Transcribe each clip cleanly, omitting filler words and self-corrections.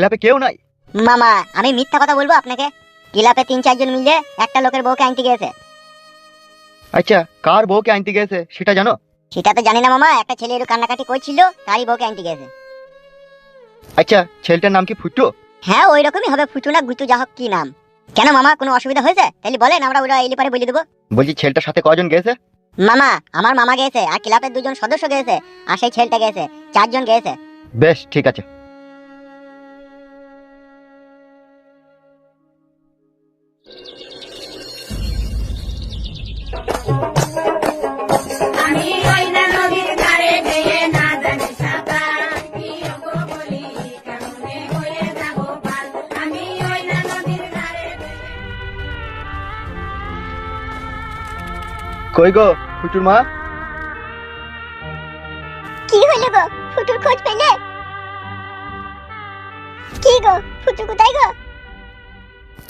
ক্লাবে কেউ নাই? মামা আমি মিথ্যা কথা বলবো আপনাকে? ক্লাবে 3-4 জন মিলে একটা লোকের বউকে আনতে গিয়েছে। আচ্ছা, কার বউকে আনতে গেছে সেটা জানো? সেটা তো জানি না মামা, একটা ছেলে একটু কান্নাকাটি করছিল, তারই বউকে আনতে গিয়েছে। আচ্ছা, ছেলেটার নাম কি ফুটু? হ্যাঁ ওই রকমই হবে, ফুটু না গুটু যা হোক কি নাম। কেন মামা কোনো অসুবিধা হয়েছে? তাহলে বলেন, আমরা ওরা এলি পারে বলে দেবো। বলছি ছেলেটার সাথে কজন গেছে? মামা আমার মামা গেছে, আর ক্লাবের 2 জন সদস্য গেছে, আর সেই ছেলেটা গেছে, 4 জন গেছে। বেশ ঠিক আছে। কই গো ফুটুর মা? কি হলো গো, ফুটুর খোঁজ পেলে? কি গো ফুটু কোথায় গো?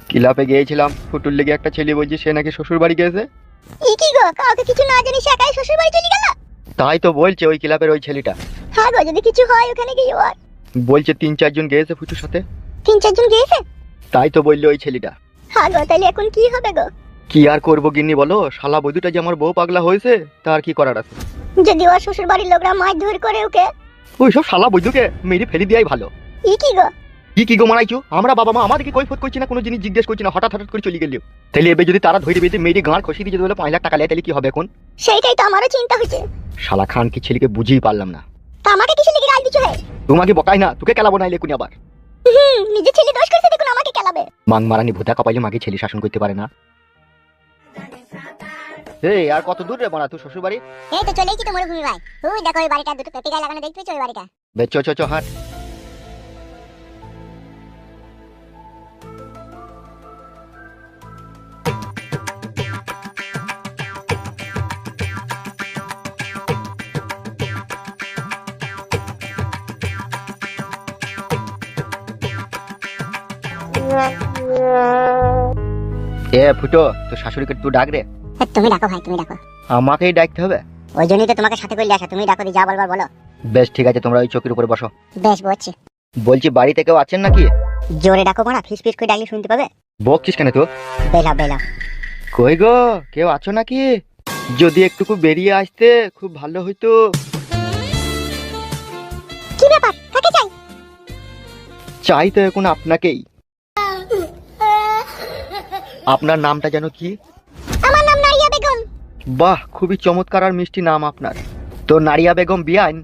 ক্লাবে গিয়েছিলাম, ফুটুর লেগে একটা ছেলে বলছে সে নাকি শ্বশুর বাড়ি গেছে। ই কি গো, কাউকে কিছু না জানি সে একাই শ্বশুর বাড়ি চলে গেল? তাই তো বলছে ওই ক্লাবের ওই ছেলেটা। হ্যাঁ গো, যদি কিছু হয় ওখানে কি হয়? বলছে 3-4 জন গেছে ফুটুর সাথে। 3-4 জন গেছে? তাই তো বললো ওই ছেলেটা। হ্যাঁ গো, তাহলে এখন কি হবে গো? কি আর করবো গিন্নি বলো, শালা বধুটা যে আমার বউ পাগলা হয়েছে, তার কি করার আছে? যদি ওর শ্বশুর বাড়ির লোকরা মারধর করে ওকে? ওইসব শালা বধুকে মেরে ফেলে দেওয়াই ভালো। ই কি গো? কি গো মারাইছো? আমরা বাবা মা আমাদেরকে কৈফত করছি না, কোনো জিনিস জিজ্ঞেস করছি না, হঠাৎ করে চলে গেল। তাহলে এবার যদি তারা ধরে বেঁধে মেরে গাঁড় খসিয়ে দিয়ে বলে 5 লাখ টাকা নেয়, তাহলে কি হবে এখন? সেইটাই তো আমারও চিন্তা হচ্ছে। শালা খান কি ছেলেকে বুঝেই পারলাম না। তা আমাকে কিসে লেগে গাল দিছো হে? তোমাকে বকাই না, তোকে কেলাবো না এলেকুনি আবার। নিজে ছেলে দোষ করছে দেখুন আমাকে কেলাবে। মাং মারানি ভূতা কপাইলে মাকে ছেলে শাসন করতে পারে না। এই আর কত দূর রে বানা তুই শ্বশুর বাড়ি? এই তো চলেই কি তো মরুভূমি ভাই। ওই দেখো ওই বাড়িটা, দুটো পেঁপে গাছ লাগানো দেখতেছো ওই বাড়িটা? বে চ হাট। এ ফুটো, তোর শাশুড়িকে তুই ডাক রে। তুমি ডাকো ভাই, তুমি ডাকো। আমাকেই ডাকতে হবে? ওই জন্যই তো তোমাকে সাথে করে আসা, তুমি ডাকো, যা বলবার বলো। বেশ ঠিক আছে, তোমরা ওই চৌকির উপরে বসো। বেশ বলছি। বলছি বাড়িতে কেউ আছেন নাকি? জোরে ডাকো মারা, ফিস ফিস করে ডাকলে শুনতে পাবে। বকছিস কেন তুই? বেলা বেলা। কই গো, কেউ আছো নাকি? যদি একটুকু বেরিয়ে আসতে খুব ভালো হইতো। কি ব্যাপার, কাকে চাই? চাই তো এখন আপনাকেই। আপনার নামটা যেন কি? আমার নাম নারিয়া বেগম। বাহ, খুবই চমৎকার আর মিষ্টি নাম আপনার। তো নারিয়া বেগম বিয়ান,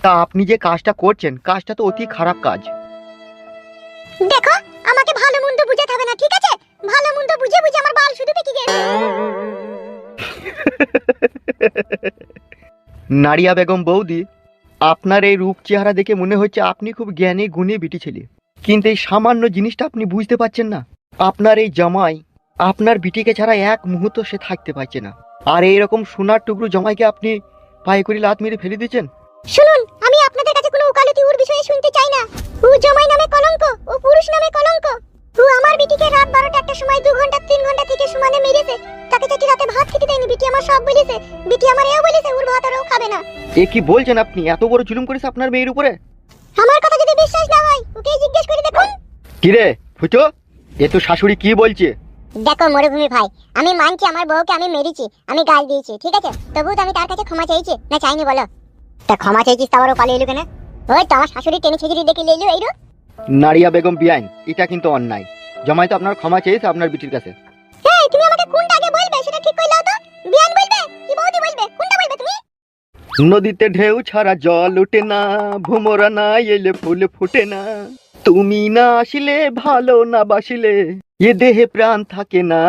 তা আপনি যে কাজটা করছেন, কাজটা তো অতি খারাপ কাজ। দেখো আমাকে ভালো মন্দ বুঝাতে হবে না, ঠিক আছে? ভালো মন্দ বুঝে বুঝে আমার বাল শুধু পেকে গেছে। নারিয়া বেগম বৌদি, আপনার এই রূপ চেহারা দেখে মনে হচ্ছে আপনি খুব জ্ঞানী গুণী বিটি ছেলে, কিন্তু এই সামান্য জিনিসটা আপনি বুঝতে পারছেন না। আপনার এই জামাই আপনার বিটিকে ছাড়া এক মুহূর্ত সে থাকতে পারছে না, আর এইরকম সোনার টুকরো জামাইকে আপনি পায়ে করে লাত মেরে ফেলে দিচ্ছেন। শুনুন, আমি আপনাদের কাছে কোনো ওকালতি ওর বিষয়ে শুনতে চাই না। ও জামাই নামে কলঙ্ক, ও পুরুষ নামে কলঙ্ক। ও আমার বিটিকে রাত 12টা একটা সময় 2 ঘন্টা 3 ঘন্টা থেকে সমানে মেরেছে। তাকে চাটি রাতে ভাত খেতে দেয়নি, বিটি আমার সব বলেছে। বিটি আমার এও বলেছে ওর ভাত আর ও খাবে না। এ কি বলছেন আপনি? এত বড় জুলুম করেছে আপনার মেয়ের উপরে? আমার কথা যদি বিশ্বাস না হয় ওকে জিজ্ঞেস করে দেখুন। কি রে ফুটো, এ তো শাশুড়ি কি বলছে? দেখো মরুভূমি ভাই, আমি মানছি আমার বউকে আমি মেরেছি, আমি গাল দিয়েছি, ঠিক আছে? তবুও তো আমি তার কাছে ক্ষমা চাইছি না চাইনি বলো? তা ক্ষমা চাইছিস তা আবারও পালিয়ে এলো কেন? ওই তো আমার শাশুড়ি টেনে ছেঁচড়ি দেখে লেলো এইরো। নারিয়া বেগম বিয়ান, এটা কিন্তু অন্যায়। জামাই তো আপনার ক্ষমা চেয়েছে আপনার বিটির কাছে। এই তুমি আমাকে কোনটা আগে বলবে সেটা ঠিক করে নাও তো। বিয়ান বলবে কি বৌদি বলবে, কোনটা বলবে তুমি? নদীতে ঢেউ ছাড়া জল ওঠে না, ভোমরা না এলে ফুল ফোটে না, তুমি না আসিলে ভালো না বাসিলে এ দেহে প্রাণ থাকে না।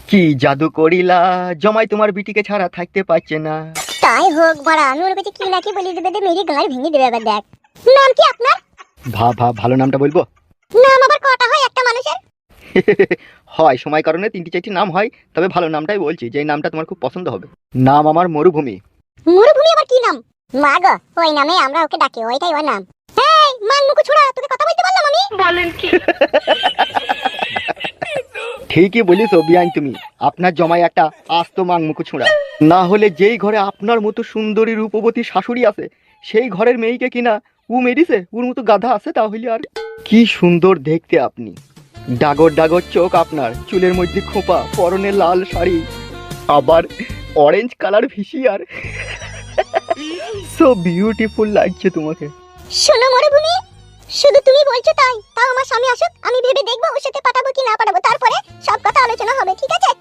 কি জাদু করিলা, জমাই তোমার বিটিকে ছাড়া থাকতে পারছে না। তাই হোক বড়া, আমি ওর কাছে কি নাকি বলি দেবে, মেরি গাল ভেঙে দেবে। আবার দেখ, নাম কি আপনার? ভালো নামটা বলবো? নাম আবার কটা হয় একটা মানুষের? হয় সময় কারণে 3-4টি নাম হয়, তবে ভালো নামটাই বলছি, যে নামটা তোমার খুব পছন্দ হবে। নাম আমার মরুভূমি। মরুভূমি আবার কি নাম? মা গো, ওই নামে আমরা ওকে ডাকি, ওইটাই ওর নাম। এই মানমুখু ছোড়া, তোকে কথা বলতে বললাম আমি? বলেন কি? ঠিকই বলিস বিয়ান তুমি, আপনার জমাই একটা আস্ত মাংমুখু ছোঁড়া। না হলে যেই ঘরে আপনার মতো সুন্দরী রূপবতী শাশুড়ি আছে, সেই ঘরের মেয়েকে কিনা ও মেরিছে, ওর মতো গাধা আছে তাহলে আর। কি সুন্দর দেখতে আপনি, ডাগর ডাগর চোখ আপনার, চুলের মধ্যে খোপা, পরনে লাল শাড়ি, আবার অরেঞ্জ কালার ভিসিয়ার। সো বিউটিফুল লাগছে তোমাকে। শোনো মরুভূমি, শুধু তুমি বলছো তাই, তাও আমার স্বামী আসুক, আমি ভেবে দেখবো ওর সাথে পাঠাবো কি না পাঠাবো, তারপরে সব কথা আলোচনা হবে, ঠিক আছে?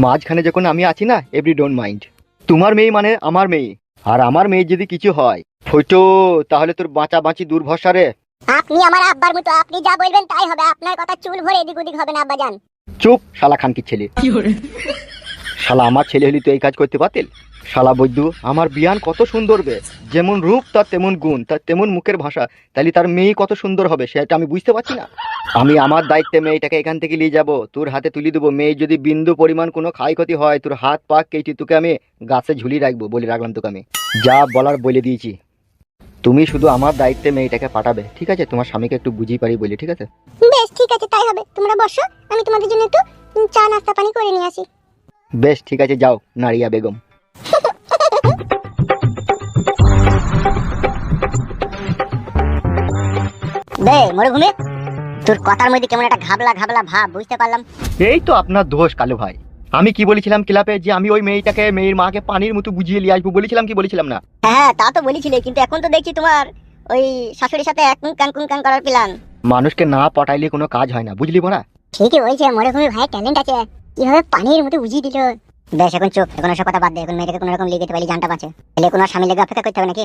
মাঝখানে যখন আমি আছি না, এভরি ডোন্ট মাইন্ড। তোমার মেয়ে মানে আমার মেয়ে, আর আমার মেয়ে যদি কিছু হয় ফুটো, তাহলে তোর বাঁচা বাঁচি দুর্ভরসা রে। আপনি আমার আব্বার মতো, আপনি যা বলবেন তাই হবে, আপনার কথা চুল ভরে এদিক ওদিক হবে না আব্বাজান। চুপ শালা খানকির ছেলে। শালা আমার ছেলে হলি তো এই কাজ করতে পারতেন? শালা বৈদ্য, আমার বিয়ান কত সুন্দর বে, যেমন রূপ তার তেমন গুণ, তার তেমন মুখের ভাষা, তাহলে তার মেয়ে কত সুন্দর হবে সেটা আমি বুঝতে পারছি না। আমি আমার দায়িত্বে মেয়েটাকে এখান থেকে নিয়ে যাব, তোর হাতে তুলে দেবো। মেয়ে যদি বিন্দু পরিমাণ কোনো ক্ষয়ক্ষতি হয়, তোর হাত পা কেটে তোকে আমি গাছে ঝুলিয়ে রাখবো, বলে রাখলাম তোকে আমি। যা বলার বলে দিয়েছি, তুমি শুধু আমার দায়িত্বে মেয়েটাকে পাঠাবে, ঠিক আছে? তোমার স্বামীকে একটু বুঝিয়ে পারি বলে, ঠিক আছে? বেশ ঠিক আছে, তাই হবে। তোমরা বসো, আমি তোমাদের জন্য একটু চা নাস্তা পানি করে নিয়ে আসি। বেশ ঠিক আছে, যাও নারিয়া বেগম। বে মরুভূমি, তোর কথার মধ্যে কেমন একটা ঘাবলা ঘাবলা ভাব, বুঝতে পারলাম। এই তো আপনার দোষ কালু ভাই। আমি কি বলেছিলাম ক্লাবে, যে আমি ওই মেয়েটাকে, মেয়ের মাকে পানির মতো বুঝিয়ে নিয়ে আসবো, বলেছিলাম কি বলেছিলাম না? হ্যাঁ তা তো বলেছিলে, কিন্তু এখন তো দেখছি তোমার ওই শাশুড়ির সাথে কুং কাং করার প্ল্যান। মানুষকে না পটাইলে কোনো কাজ হয় না, বুঝলি বোনা? ঠিকই হয়েছে, মরুভূমি ভাই ট্যালেন্ট আছে, কিভাবে পানির মতো বুঝিয়ে দিল। বেশ এখন চুপ, এখন ওসব কথা বাদ দে, এখন মেয়েটাকে কোনো রকম লিখে দিতে পারলি জানটা বাঁচে, তাহলে কোনো স্বামী লেগে অপেক্ষা করতে হবে নাকি?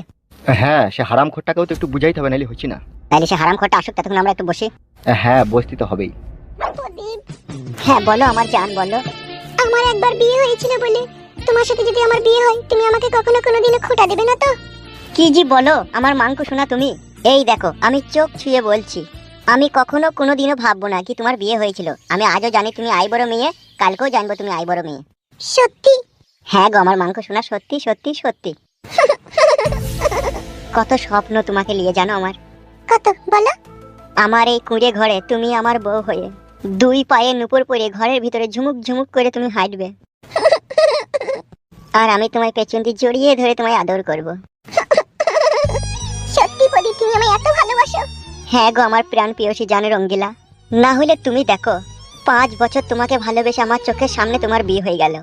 হ্যাঁ, সে হারাম খোরটাকেও তো একটু বুঝাইতে হবে, নাহলে হচ্ছে না। তাহলে সে হারাম খোরটা আসুক, ততক্ষণ আমরা একটু বসি। হ্যাঁ, বসতে তো হবেই। হ্যাঁ বলো আমার জান, বলো। আমার একবার বিয়ে হয়েছিল বলে তোমার সাথে যদি আমার বিয়ে হয়, তুমি আমাকে কখনো কোনোদিনও খোঁটা দেবে না তো? কি জি বলো আমার মাংকু শোনা তুমি। এই দেখো, আমি চোখ ছুঁয়ে বলছি, আমি কখনো কোনোদিনও ভাববো না কি তোমার বিয়ে হয়েছিল। আমি আজও জানি তুমি আই বড় মেয়ে, কালকেও জানবো তুমি আই বড় মেয়ে। সত্যি? হ্যাঁ গো আমার মাংকু শোনা, সত্যি সত্যি সত্যি। কত স্বপ্ন তোমাকে নিয়ে জানো আমার। কত বলো? আমার এই কুঁড়ে ঘরে তুমি আমার বউ হয়ে, দুই পায়ে নুপুর পরে ঘরের ভিতরে ঝুমুক ঝুমুক করে তুমি হাঁটবে, আর আমি তোমায় পেছন দিয়ে জড়িয়ে ধরে তোমায় আদর করব। সত্যি প্রদীপ, তুমি আমায় এত ভালোবাসো? হ্যাঁ গো আমার প্রাণ প্রিয়সী জানে রঙ্গিলা। না হলে তুমি দেখো, 5 বছর তোমাকে ভালোবেসে আমার চোখের সামনে তোমার বিয়ে হয়ে গেল,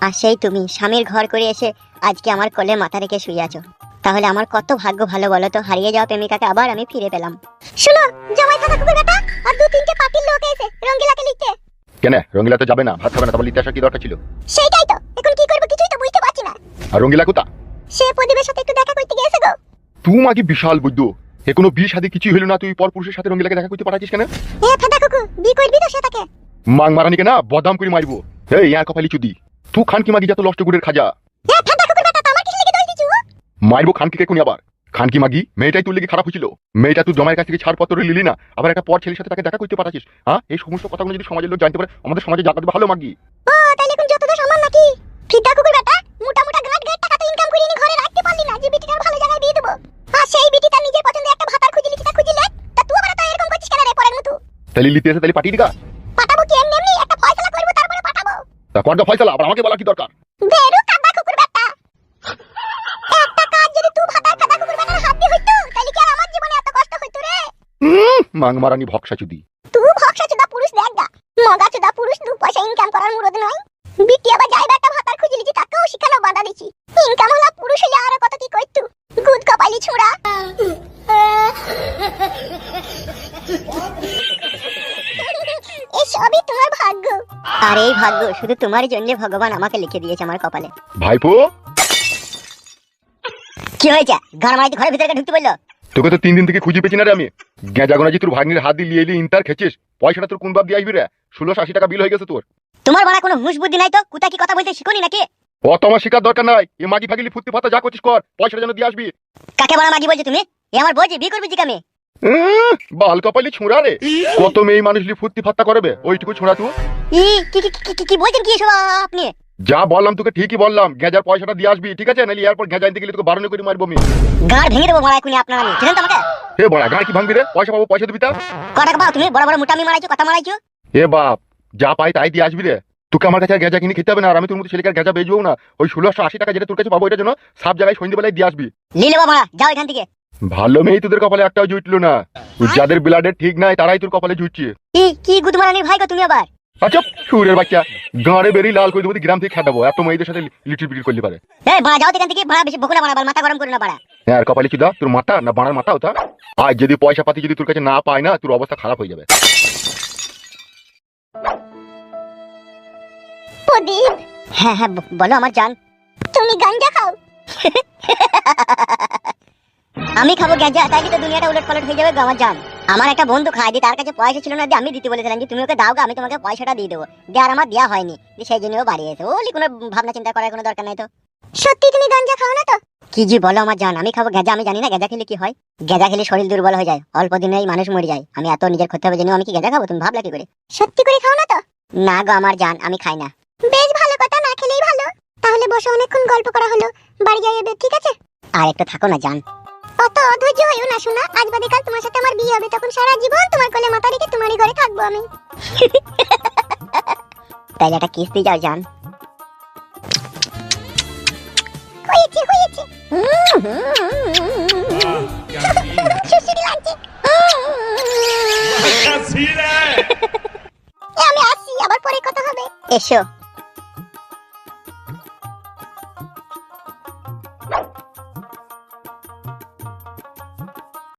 আর সেই তুমি স্বামীর ঘর করে এসে আজকে আমার কোলে মাথা রেখে শুয়ে আছো। তাহলে আমার কত ভাগ্য ভালো বলো তো, হারিয়ে যাওয়া প্রেমিকাকে আবার আমি ফিরে পেলাম। শুনো, জামাই খাতা কুকুর বেটা আর 2-3টে পার্টির লোক এসে রঙ্গিলাকে লিখতে। কেন রঙ্গিলা তো যাবে না, ভাত খাবে না, তাহলে লিখতে আসার কি দরকার ছিল? সেইটাই তো, এখন কি করব কিছুই তো বুঝতে পারছি না। আর রঙ্গিলা কোথা? সে প্রদীপের সাথে একটু দেখা করতে গিয়েছে গো। তুই মাগি বিশাল বুদ্ধ, এ কোনো বিয়ে শাদী কিছু হলো না, তুই পর পুরুষের সাথে রঙ্গিলাকে দেখা করতে পাঠাচ্ছিস কেন? এ ফাটা কুকু, বি করবি তো সেটাকে? মাং মারানিকে না বদাম করে মারবো। এই ইয়ার কপালি চুদি, তুই খানকি মাগি যত লষ্ট গুড়ের খাজা। এ ফাটা কুকুর বেটা, তোমার কিছু লেগে দোষ দিছু? মারবো খানকিকে কোনি আবার। খানকি মাগি মেয়েটাই তোর লেগে খারাপ হয়েছিল, মেয়েটা তুই জমায়ের কাছ থেকে ছাড়পত্র লিলি না, আবার একটা পর ছেলের সাথে তাকে দেখা করতে পাঠাচ্ছিস। হ্যাঁ, এই সমস্ত কথাগুলো যদি সমাজের লোক জানতে পারে, আমাদের সমাজে জাকাত ভালো মাগি। ও তাইলে কোন যত দোষ আমার নাকি? ফিটা কুকুর বেটা, মোটা মোটা গাঁট গাঁট টাকা তো ইনকাম করে এনে ঘরে রাখতে পারলি না, যে বিটিটার ভালো জায়গায় বিয়ে দেবো, আর সেই বিটি তার নিজের পছন্দের একটা ভাতার খুঁজে লিখিতা খুঁজে লে, তা তুই আবার তো এরকম করছিস কেন রে পরের মতো? তাহলে লিতে এসে তাহলে পাঠিয়ে দিগা। পাঠাবো কি এমনি এমনি? একটা ফয়সালা করব তারপরে পাঠাবো। তা করদা ফয়সালা, আবার আমাকে বলা কি দরকার? বেরু কাদা কুকুর বেটা, একটা কাজ যদি তুই ভাতার কাদা কুকুর বেটার হাত দিয়ে হইতো, তাহলে কি আর আমার জীবনে এত কষ্ট হইতো রে? মাং মারানি ভক্সা চুদি। তুই ভক্সা চোদা পুরুষ দেখ গা, মগা চোদা পুরুষ 2 পয়সা ইনকাম করার মুরদ নয়। বিটি আবার যাইবা একটা ভাতার খুঁজে লিছি, তাকেও শিখানো বাধা দিছি। ইনকাম হলা পুরুষ হইয়া আর কত কি কইতু, গুদ কপালি ছোড়া। এই সবই তোমার ভাগ্য। আর এই ভাগ্য শুধু তোমার জন্য ভগবান আমাকে লিখে দিয়েছে আমার কপালে। ভাইপো কি হয়েছে? ঘর মাইতে ঘরের ভিতরে ঢুকতে বললো? তোকে তো 3 দিন থেকে খুঁজে পেছি না রে আমি। গেজাগোনা যে তোর ভাগ্নির হাত দিয়ে লিয়ে এলি ইন্টার খেছিস, পয়সাটা তোর কোন বাপ দিয়ে আসবি রে? 1680 টাকা বিল হয়ে গেছে তোর। তোমার বড় কোনো হুঁশ বুদ্ধি নাই তো? কোথা কি কথা বলতে শিখোনি নাকি? অত আমার শিকার দরকার নাই, এ মাগি ফাগিলি ফুর্তি ফাতা যা করছিস কর, পয়সাটা যেন দিয়ে আসবি। কাকে বড় মাগি বলছো তুমি? এ আমার বউ যে বিয়ে করবি জিকামে। বাল কপালি ছুঁড়া রে, কত মেয়ে মানুষলি ফুর্তি ফাত্তা করবে, ওইটুকু ছুঁড়া তুই? ই কি বলছেন কি এসব আপনি? যা বললাম তোকে ঠিকই বললাম, গেজার পয়সাটা দিয়ে আসবি, ঠিক আছে? নাহলে এরপর গেজা আনতে গেলে তোকে বারণ করে মারবো আমি। গাড় ভেঙে দেবো মারাই কোনি আপনার আমি, চিনেন তো আমাকে? হে বড়া গাঁ কি ভাঙবি রে? পয়সা পাবো, পয়সা দিবি তা। কটা পাও তুমি? বড় বড় মুটামি মারাইছো, কথা মারাইছো। এ বাপ, যা পাই তাই দিয়ে আসবি রে। তোকে আমার কাছে আর গেজা কিনে খেতে হবে না, আর আমি তোর মতো ছেলেকে আর গেজা বেচবো না। ওই 1680 টাকা যেটা তোর কাছে পাবো, এটা জন্য সব জায়গায় সন্ধ্যেবেলায় দিয়ে আসবি। লিলে বাবা যাও এখান থেকে। ভালো মেয়ে তোদের কপালে একটাও জুটলো না। যাদের ব্লাডের ঠিক নাই তারাই তোর কপালে জুটছে। কি গুদমারানির ভাই গো তুমি আবার? আচ্ছা সুরের বাচ্চা, গাঁড়ে বেরিয়ে লাল করে দেবো, গ্রাম থেকে খেটাবো। এত মেয়েদের সাথে লিটিল বিটিল করলে পারে। বাড়া যাও এখান থেকে, বাড়া বেশি বকুনা বাড়াবার, মাথা গরম করে না বাড়া। হ্যাঁ কপালে চুদা তোর মাথা না বাড়ার মাথা ওটা। আর যদি পয়সা পাতি যদি তোর কাছে না পায় না, তোর অবস্থা খারাপ হয়ে যাবে। প্রদীপ। হ্যাঁ হ্যাঁ বলো আমার জান। তুমি গাঞ্জা খাও? আমি খাবো গাঁজা, তাই তো দুনিয়াটা উলট পালট হয়ে যাবে গো আমার জান। আমার একটা বন্ধু খায়, তার কাছে পয়সা ছিল না, আমি দিতে বলেছিলাম যে তুমি ওকে দাও গা, আমি তোমাকে পয়সাটা দিয়ে দেবো। আর আমার দেওয়া হয়নি, সেই জন্য ও বাড়ি এসে ওলি কোনো ভাবনা চিন্তা করার কোনো দরকার নাই তো। সত্যি তুমি গাঞ্জা খাও না তো? কি জি বলো আমার জান, আমি খাবো গাঁজা? আমি জানি না গাঁজা খেলে কি হয়। গাঁজা খেলে শরীর দুর্বল হয়ে যায়, অল্প দিনেই মানুষ মরে যায়। আমি এত নিজের ক্ষতি হবে জেনেও আমি কি গাঁজা খাবো? তুমি ভাবলা কি করে? সত্যি করে খাও না তো? না গো আমার জান, আমি খাই না। বেশ ভালো কথা, না খেলেই ভালো। তাহলে বসে অনেকক্ষণ গল্প করা হলো, বাড়ি যাই এবার, ঠিক আছে? আর একটু থাকো না জান। অত অধৈর্য হইও না শোনা, আজ বাদে কাল তোমার সাথে আমার বিয়ে হবে, তখন সারা জীবন তোমার কোলে মাথা রেখে তোমারই ঘরে থাকবো আমি। তাইলে একটা কিস দিয়ে যাও জান। হয়েছে হয়েছে। সুশ্রী লাগছে। আমি আসি, আবার পরে কথা হবে। এসো।